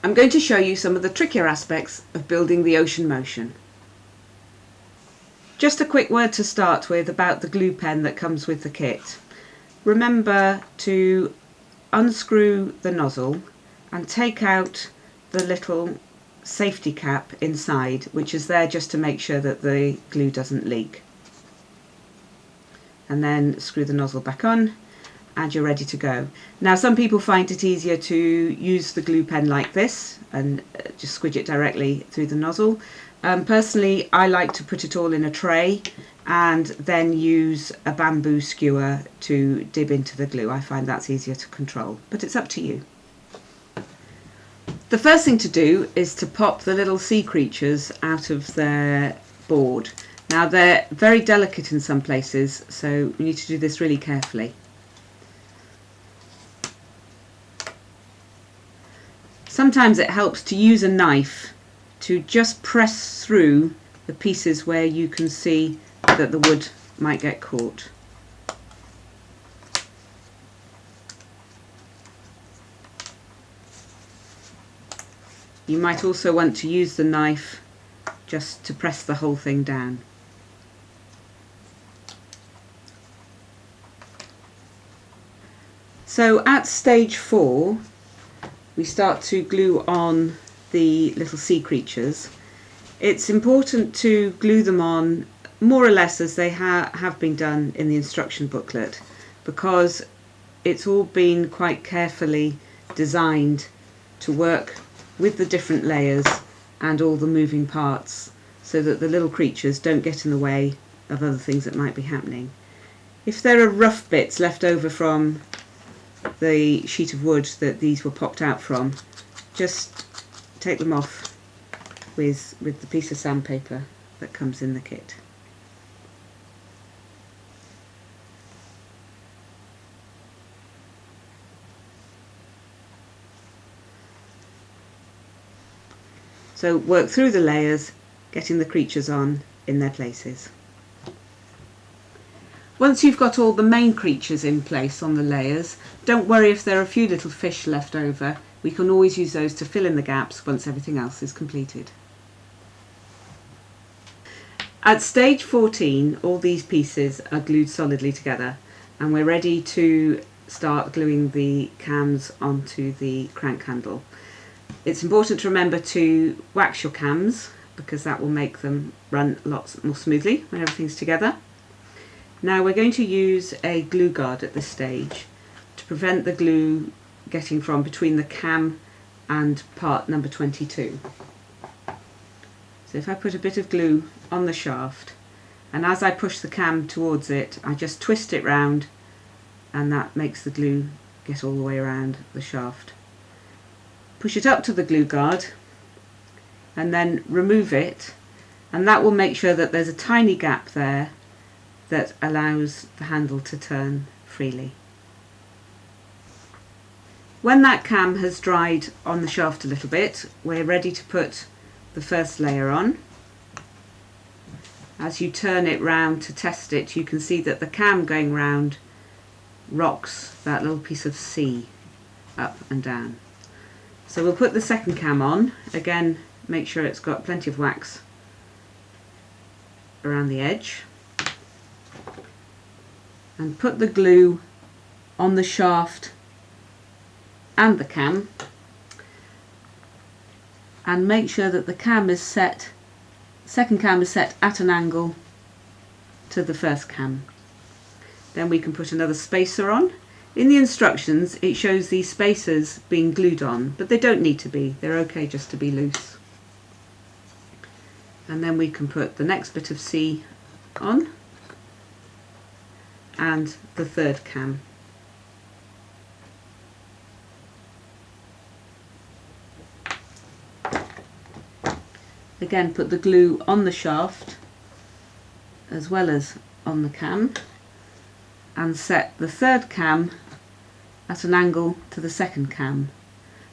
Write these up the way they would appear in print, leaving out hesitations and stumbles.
I'm going to show you some of the trickier aspects of building the Ocean Motion. Just a quick word to start with about the glue pen that comes with the kit. Remember to unscrew the nozzle and take out the little safety cap inside, which is there just to make sure that the glue doesn't leak. And then screw the nozzle back on and you're ready to go. Now some people find it easier to use the glue pen like this and just squidge it directly through the nozzle. Personally, I like to put it all in a tray and then use a bamboo skewer to dib into the glue. I find that's easier to control, but it's up to you. The first thing to do is to pop the little sea creatures out of their board. Now they're very delicate in some places, so we need to do this really carefully. Sometimes it helps to use a knife to just press through the pieces where you can see that the wood might get caught. You might also want to use the knife just to press the whole thing down. So at stage 4 we start to glue on the little sea creatures. It's important to glue them on more or less as they have been done in the instruction booklet, because it's all been quite carefully designed to work with the different layers and all the moving parts so that the little creatures don't get in the way of other things that might be happening. If there are rough bits left over from the sheet of wood that these were popped out from, just take them off with the piece of sandpaper that comes in the kit. So work through the layers, getting the creatures on in their places. Once you've got all the main creatures in place on the layers, don't worry if there are a few little fish left over. We can always use those to fill in the gaps once everything else is completed. At stage 14, all these pieces are glued solidly together and we're ready to start gluing the cams onto the crank handle. It's important to remember to wax your cams because that will make them run lots more smoothly when everything's together. Now we're going to use a glue guard at this stage to prevent the glue getting from between the cam and part number 22. So if I put a bit of glue on the shaft, and as I push the cam towards it, I just twist it round and that makes the glue get all the way around the shaft. Push it up to the glue guard and then remove it, and that will make sure that there's a tiny gap there that allows the handle to turn freely. When that cam has dried on the shaft a little bit, we're ready to put the first layer on. As you turn it round to test it, you can see that the cam going round rocks that little piece of sea up and down. So we'll put the second cam on. Again, make sure it's got plenty of wax around the edge. And put the glue on the shaft and the cam, and make sure that the cam is set, second cam is set at an angle to the first cam. Then we can put another spacer on. In the instructions it shows these spacers being glued on, but they don't need to be, they're okay just to be loose. And then we can put the next bit of sea on and the third cam. Again, put the glue on the shaft as well as on the cam and set the third cam at an angle to the second cam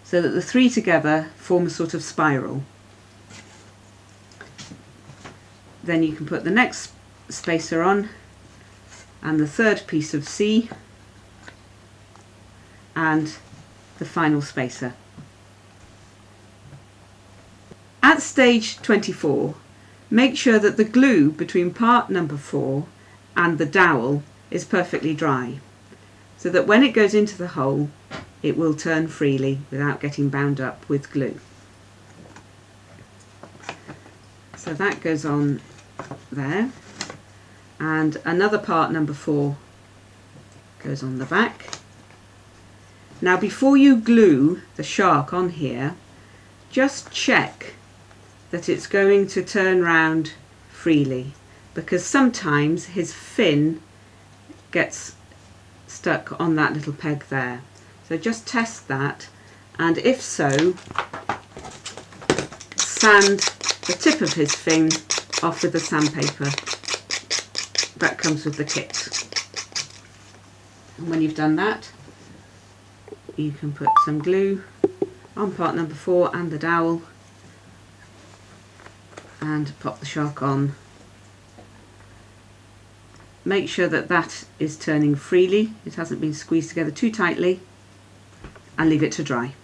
so that the three together form a sort of spiral. Then you can put the next spacer on and the third piece of C and the final spacer. At stage 24, make sure that the glue between part number 4 and the dowel is perfectly dry, so that when it goes into the hole it will turn freely without getting bound up with glue. So that goes on there, and another part number 4 goes on the back. Now before you glue the shark on here, just check that it's going to turn round freely, because sometimes his fin gets stuck on that little peg there. So just test that, and if so, sand the tip of his fin off with the sandpaper that comes with the kit. And when you've done that, you can put some glue on part number 4 and the dowel and pop the shark on. Make sure that that is turning freely, it hasn't been squeezed together too tightly, and leave it to dry.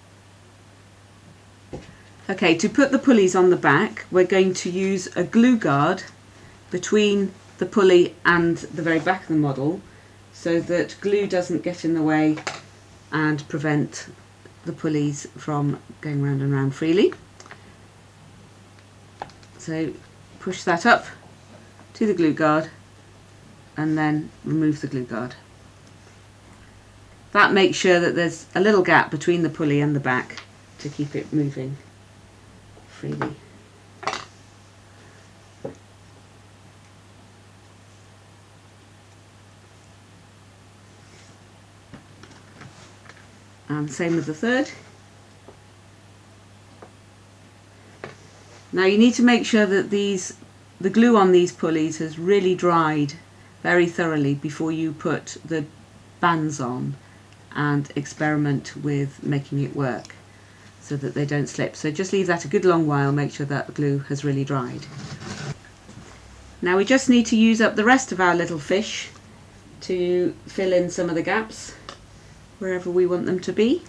Okay, to put the pulleys on the back, we're going to use a glue guard between the pulley and the very back of the model, so that glue doesn't get in the way and prevent the pulleys from going round and round freely. So push that up to the glue guard and then remove the glue guard. That makes sure that there's a little gap between the pulley and the back to keep it moving freely. And same with the third. Now you need to make sure that the glue on these pulleys has really dried very thoroughly before you put the bands on and experiment with making it work so that they don't slip. So just leave that a good long while, make sure that the glue has really dried. Now we just need to use up the rest of our little fish to fill in some of the gaps wherever we want them to be.